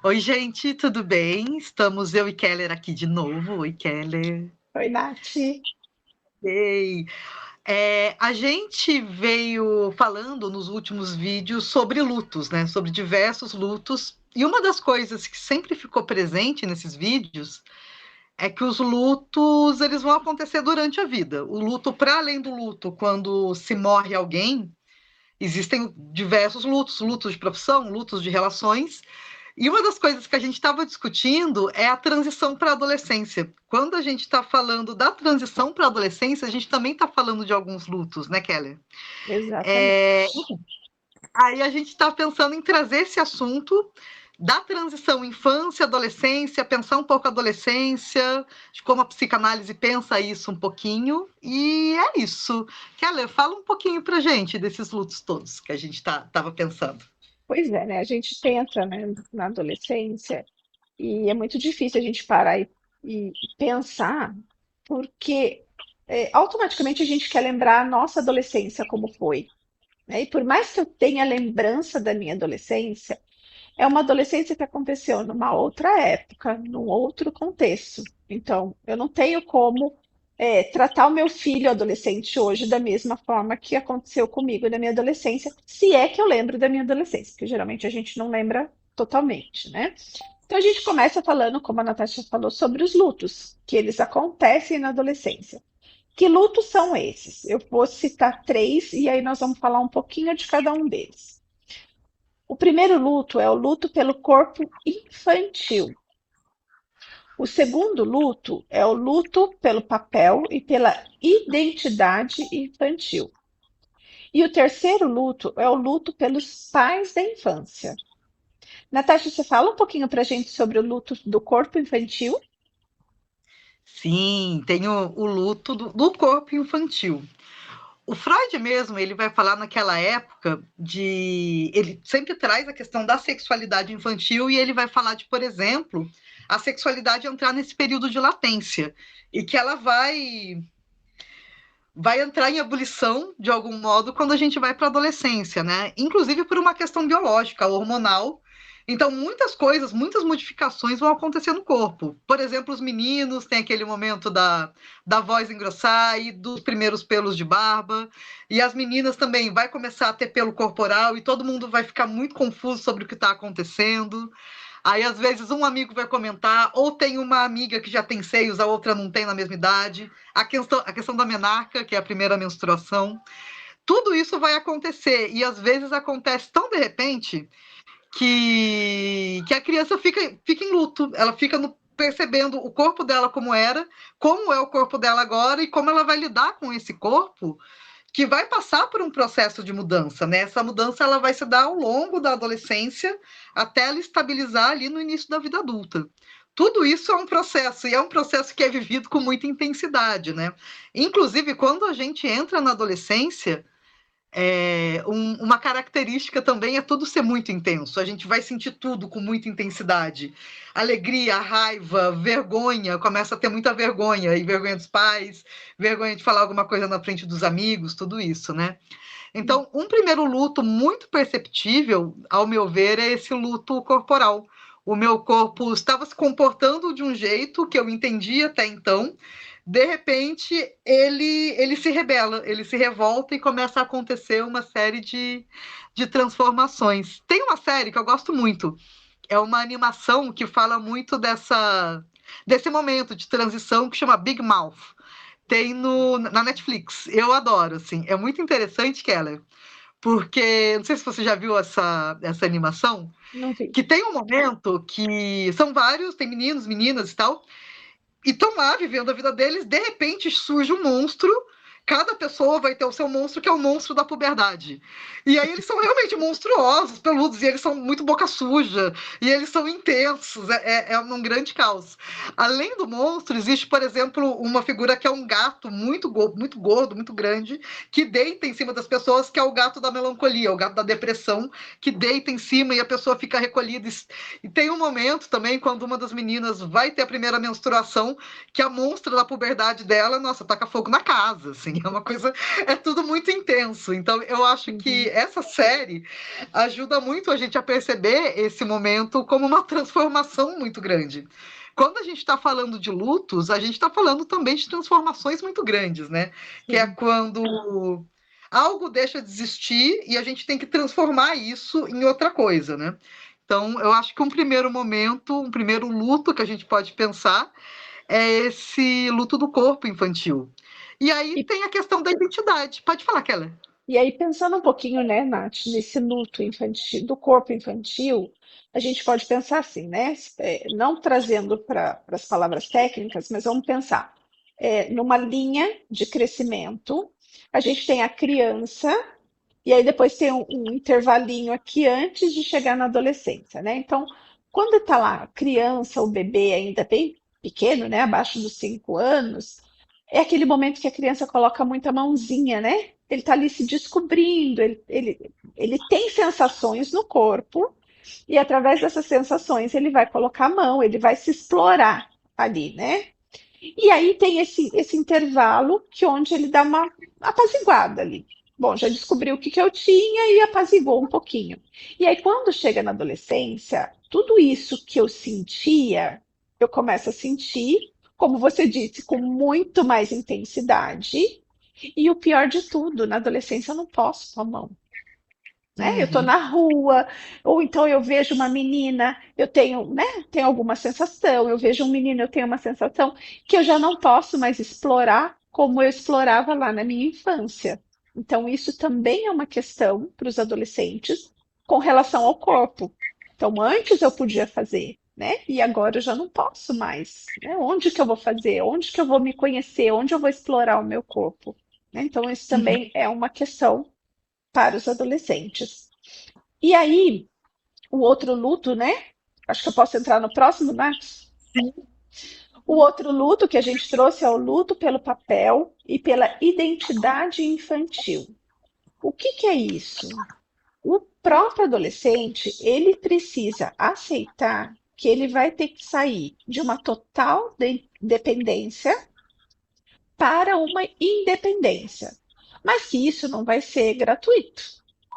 Oi, gente, tudo bem? Estamos eu e Keller aqui de novo. Oi, Keller. Oi, Nath. Ei, a gente veio falando nos últimos vídeos sobre lutos, né? Sobre diversos lutos. E uma das coisas que sempre ficou presente nesses vídeos é que os lutos eles vão acontecer durante a vida. O luto, para além do luto, quando se morre alguém, existem diversos lutos, lutos de profissão, lutos de relações. E uma das coisas que a gente estava discutindo é a transição para a adolescência. Quando a gente está falando da transição para a adolescência, a gente também está falando de alguns lutos, né, Keller? É, Exatamente. Aí a gente está pensando em trazer esse assunto da transição infância-adolescência, pensar um pouco a adolescência, de como a psicanálise pensa isso um pouquinho, e é isso. Keller, fala um pouquinho para gente desses lutos todos que a gente estava pensando. Pois é, né? A gente entra, né, na adolescência e é muito difícil a gente parar e pensar, porque automaticamente a gente quer lembrar a nossa adolescência como foi, né? E por mais que eu tenha lembrança da minha adolescência, é uma adolescência que aconteceu numa outra época, num outro contexto. Então, eu não tenho como tratar o meu filho adolescente hoje da mesma forma que aconteceu comigo na minha adolescência, se é que eu lembro da minha adolescência, porque geralmente a gente não lembra totalmente, né? Então a gente começa falando, como a Natasha falou, sobre os lutos, que eles acontecem na adolescência. Que lutos são esses? Eu vou citar três e aí nós vamos falar um pouquinho de cada um deles. O primeiro luto é o luto pelo corpo infantil. O segundo luto é o luto pelo papel e pela identidade infantil. E o terceiro luto é o luto pelos pais da infância. Natasha, você fala um pouquinho para a gente sobre o luto do corpo infantil? Sim, tem o luto do corpo infantil. O Freud mesmo, ele vai falar naquela época de... Ele sempre traz a questão da sexualidade infantil e ele vai falar de, por exemplo, a sexualidade entrar nesse período de latência e que ela vai entrar em ebulição, de algum modo, quando a gente vai para a adolescência, né? Inclusive por uma questão biológica, hormonal. Então, muitas coisas, muitas modificações vão acontecer no corpo. Por exemplo, os meninos têm aquele momento da voz engrossar e dos primeiros pelos de barba. E as meninas também vai começar a ter pelo corporal e todo mundo vai ficar muito confuso sobre o que está acontecendo. Aí, às vezes, um amigo vai comentar, ou tem uma amiga que já tem seios, a outra não tem na mesma idade. A questão da menarca, que é a primeira menstruação. Tudo isso vai acontecer, e às vezes acontece tão de repente que a criança fica em luto, ela fica percebendo o corpo dela como era, como é o corpo dela agora e como ela vai lidar com esse corpo que vai passar por um processo de mudança, né? Essa mudança ela vai se dar ao longo da adolescência até ela estabilizar ali no início da vida adulta. Tudo isso é um processo, e é um processo que é vivido com muita intensidade, né? Inclusive, quando a gente entra na adolescência, uma característica também é tudo ser muito intenso. A gente vai sentir tudo com muita intensidade. Alegria, raiva, vergonha, começa a ter muita vergonha, e vergonha dos pais, vergonha de falar alguma coisa na frente dos amigos, tudo isso, né? Então, um primeiro luto muito perceptível, ao meu ver, é esse luto corporal. O meu corpo estava se comportando de um jeito que eu entendia até então, de repente ele se rebela, ele se revolta e começa a acontecer uma série de transformações. Tem uma série que eu gosto muito, é uma animação que fala muito desse momento de transição que chama Big Mouth. Tem na Netflix. Eu adoro, assim. É muito interessante, Keller, porque não sei se você já viu essa animação, Não vi. que tem um momento que são vários, tem meninos, meninas e tal, e estão lá vivendo a vida deles, de repente surge um monstro. Cada pessoa vai ter o seu monstro, que é o monstro da puberdade. E aí eles são realmente monstruosos, peludos, e eles são muito boca suja, e eles são intensos, é um grande caos. Além do monstro, existe, por exemplo, uma figura que é um gato muito gordo, muito grande, que deita em cima das pessoas, que é o gato da melancolia, o gato da depressão, que deita em cima e a pessoa fica recolhida. E tem um momento também, quando uma das meninas vai ter a primeira menstruação, que a monstra da puberdade dela, nossa, taca fogo na casa, assim. assim, é uma coisa, é tudo muito intenso. Então, eu acho que essa série ajuda muito a gente a perceber esse momento como uma transformação muito grande. Quando a gente está falando de lutos, a gente está falando também de transformações muito grandes, né? Que é quando algo deixa de existir e a gente tem que transformar isso em outra coisa, né? Então, eu acho que um primeiro momento, um primeiro luto que a gente pode pensar é esse luto do corpo infantil. E aí E, tem a questão da identidade. Pode falar, Keller. e aí, pensando um pouquinho, né, Nath, nesse luto infantil, do corpo infantil, a gente pode pensar assim, né? Não trazendo para as palavras técnicas, mas vamos pensar numa linha de crescimento. A gente tem a criança. E aí depois tem um intervalinho aqui antes de chegar na adolescência, né? Então, quando está lá a criança, o bebê ainda bem pequeno, né? Abaixo dos 5 anos, é aquele momento que a criança coloca muita mãozinha, né? Ele está ali se descobrindo, ele tem sensações no corpo, e através dessas sensações ele vai colocar a mão, ele vai se explorar ali, né? E aí tem esse intervalo que onde ele dá uma apaziguada ali. Bom, já descobriu o que eu tinha e apaziguou um pouquinho. E aí, quando chega na adolescência, tudo isso que eu sentia, eu começo a sentir, como você disse, com muito mais intensidade. E o pior de tudo, na adolescência eu não posso pôr a mão, né? Eu estou Uhum. na rua, ou então eu vejo uma menina, eu tenho, né, tenho alguma sensação, eu vejo um menino, eu tenho uma sensação que eu já não posso mais explorar como eu explorava lá na minha infância. Então, isso também é uma questão para os adolescentes com relação ao corpo. Então, antes eu podia fazer, né? E agora eu já não posso mais, né? Onde que eu vou fazer? Onde que eu vou me conhecer? Onde eu vou explorar o meu corpo? Né? Então, isso Uhum. também é uma questão para os adolescentes. E aí, o outro luto, né? Acho que eu posso entrar no próximo, Nath? O outro luto que a gente trouxe é o luto pelo papel e pela identidade infantil. O que é isso? O próprio adolescente, ele precisa aceitar que ele vai ter que sair de uma total dependência para uma independência. Mas que isso não vai ser gratuito,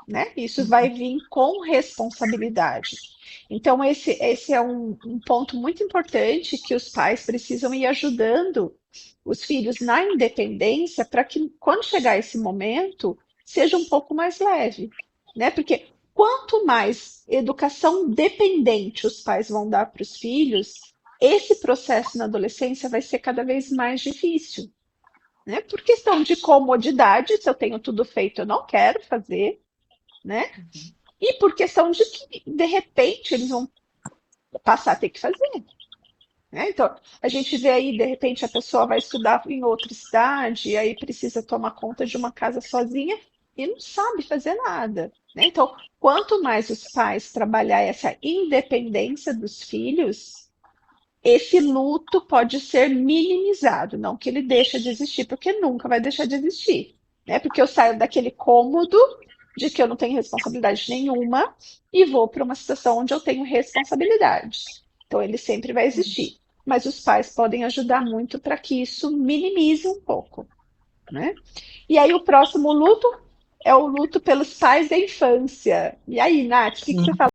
né? Isso vai vir com responsabilidade. Então, esse é um ponto muito importante que os pais precisam ir ajudando os filhos na independência para que, quando chegar esse momento, seja um pouco mais leve, né? Porque quanto mais educação dependente os pais vão dar para os filhos, esse processo na adolescência vai ser cada vez mais difícil, né? Por questão de comodidade, se eu tenho tudo feito, eu não quero fazer, né? E por questão de que, de repente, eles vão passar a ter que fazer, né? Então, a gente vê aí, de repente, a pessoa vai estudar em outra cidade, e aí precisa tomar conta de uma casa sozinha e não sabe fazer nada, né? Então, quanto mais os pais trabalhar essa independência dos filhos, esse luto pode ser minimizado, não que ele deixe de existir, porque nunca vai deixar de existir, né? Porque eu saio daquele cômodo de que eu não tenho responsabilidade nenhuma e vou para uma situação onde eu tenho responsabilidade. Então ele sempre vai existir, mas os pais podem ajudar muito para que isso minimize um pouco, né? E aí o próximo luto é o luto pelos pais da infância. E aí, Nath, o que você fala?